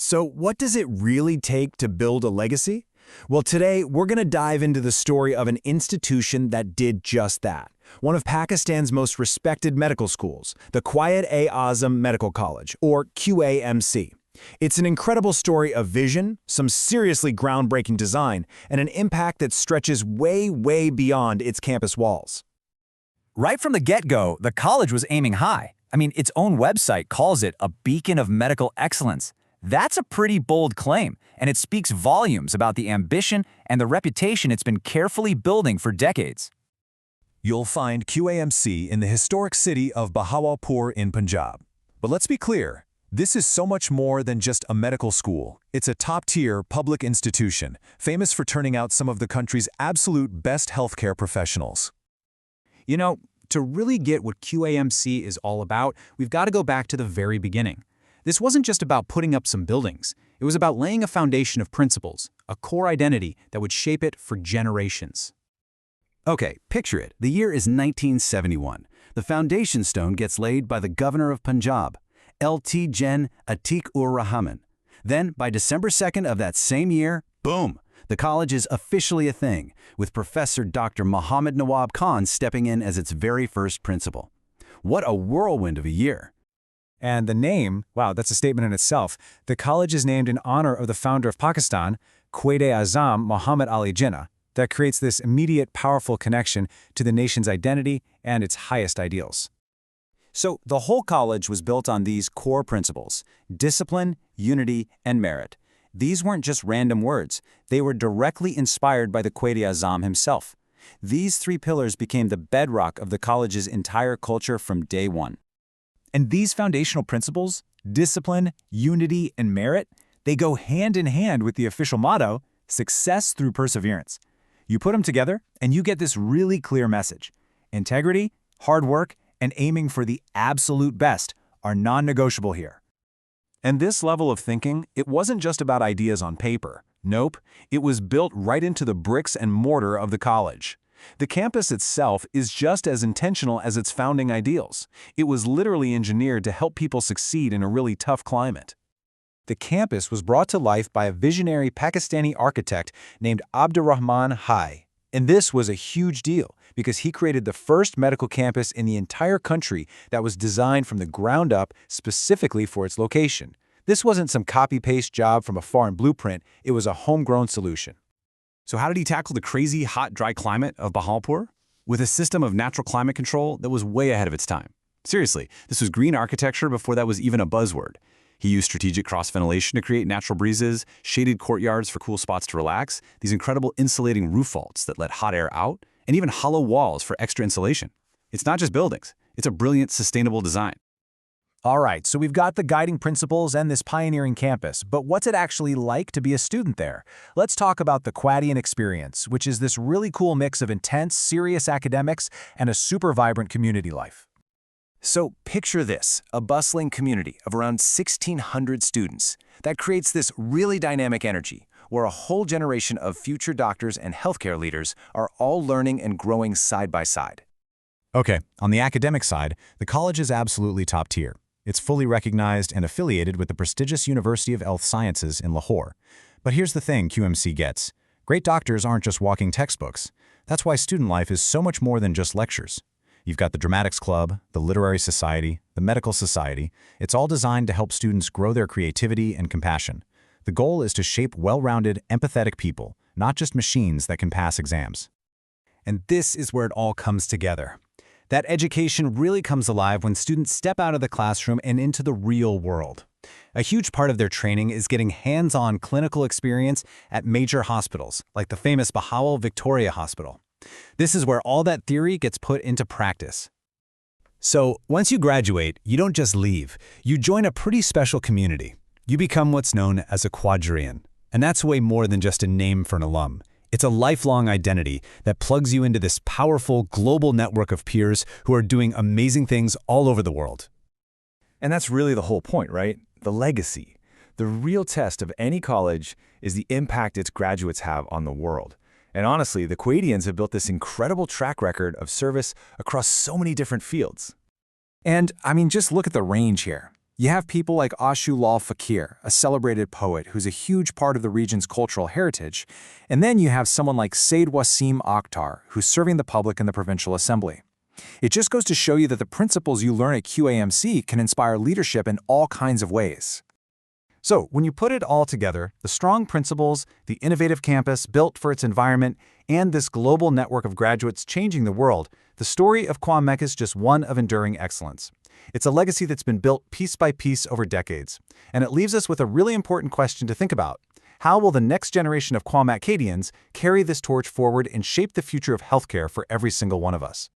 So what does it really take to build a legacy? Well, today we're going to dive into the story of an institution that did just that. One of Pakistan's most respected medical schools, the Quaid-e-Azam Medical College, or QAMC. It's an incredible story of vision, some seriously groundbreaking design, and an impact that stretches way, way beyond its campus walls. Right from the get-go, the college was aiming high. Its own website calls it a beacon of medical excellence. That's a pretty bold claim, and it speaks volumes about the ambition and the reputation it's been carefully building for decades. You'll find QAMC in the historic city of Bahawalpur in Punjab. But let's be clear, this is so much more than just a medical school. It's a top-tier public institution, famous for turning out some of the country's absolute best healthcare professionals. You know, to really get what QAMC is all about, we've got to go back to the very beginning. This wasn't just about putting up some buildings. It was about laying a foundation of principles, a core identity that would shape it for generations. Okay, picture it. The year is 1971. The foundation stone gets laid by the governor of Punjab, Lt. Gen. Atiq-ur-Rahman. Then, by December 2nd of that same year, boom! The college is officially a thing, with Professor Dr. Muhammad Nawab Khan stepping in as its very first principal. What a whirlwind of a year! And the name, wow, that's a statement in itself. The college is named in honor of the founder of Pakistan, Quaid-e-Azam Muhammad Ali Jinnah. That creates this immediate, powerful connection to the nation's identity and its highest ideals. So the whole college was built on these core principles: discipline, unity, and merit. These weren't just random words. They were directly inspired by the Quaid-e-Azam himself. These three pillars became the bedrock of the college's entire culture from day one. And these foundational principles, discipline, unity, and merit, they go hand in hand with the official motto, success through perseverance. You put them together, and you get this really clear message. Integrity, hard work, and aiming for the absolute best are non-negotiable here. And this level of thinking, it wasn't just about ideas on paper. Nope, it was built right into the bricks and mortar of the college. The campus itself is just as intentional as its founding ideals. It was literally engineered to help people succeed in a really tough climate. The campus was brought to life by a visionary Pakistani architect named Abdurrahman Hai. And this was a huge deal because he created the first medical campus in the entire country that was designed from the ground up specifically for its location. This wasn't some copy-paste job from a foreign blueprint, it was a homegrown solution. So how did he tackle the crazy, hot, dry climate of Bahawalpur? With a system of natural climate control that was way ahead of its time. Seriously, this was green architecture before that was even a buzzword. He used strategic cross-ventilation to create natural breezes, shaded courtyards for cool spots to relax, these incredible insulating roof vaults that let hot air out, and even hollow walls for extra insulation. It's not just buildings, it's a brilliant, sustainable design. All right, so we've got the guiding principles and this pioneering campus, but what's it actually like to be a student there? Let's talk about the Quaid-ian experience, which is this really cool mix of intense, serious academics and a super vibrant community life. So picture this, a bustling community of around 1,600 students that creates this really dynamic energy where a whole generation of future doctors and healthcare leaders are all learning and growing side by side. Okay, on the academic side, the college is absolutely top tier. It's fully recognized and affiliated with the prestigious University of Health Sciences in Lahore. But here's the thing QMC gets. Great doctors aren't just walking textbooks. That's why student life is so much more than just lectures. You've got the Dramatics Club, the Literary Society, the Medical Society. It's all designed to help students grow their creativity and compassion. The goal is to shape well-rounded, empathetic people, not just machines that can pass exams. And this is where it all comes together. That education really comes alive when students step out of the classroom and into the real world. A huge part of their training is getting hands-on clinical experience at major hospitals, like the famous Bahawal Victoria Hospital. This is where all that theory gets put into practice. So, once you graduate, you don't just leave. You join a pretty special community. You become what's known as a quadrian. And that's way more than just a name for an alum. It's a lifelong identity that plugs you into this powerful global network of peers who are doing amazing things all over the world. And that's really the whole point, right? The legacy. The real test of any college is the impact its graduates have on the world. And honestly, the Quaid-ians have built this incredible track record of service across so many different fields. And, just look at the range here. You have people like Ashulal Fakir, a celebrated poet who's a huge part of the region's cultural heritage, and then you have someone like Said Wasim Akhtar, who's serving the public in the provincial assembly. It just goes to show you that the principles you learn at QAMC can inspire leadership in all kinds of ways. So, when you put it all together, the strong principles, the innovative campus built for its environment, and this global network of graduates changing the world, the story of QAMC is just one of enduring excellence. It's a legacy that's been built piece by piece over decades, and it leaves us with a really important question to think about. How will the next generation of QAMC-Acadians carry this torch forward and shape the future of healthcare for every single one of us?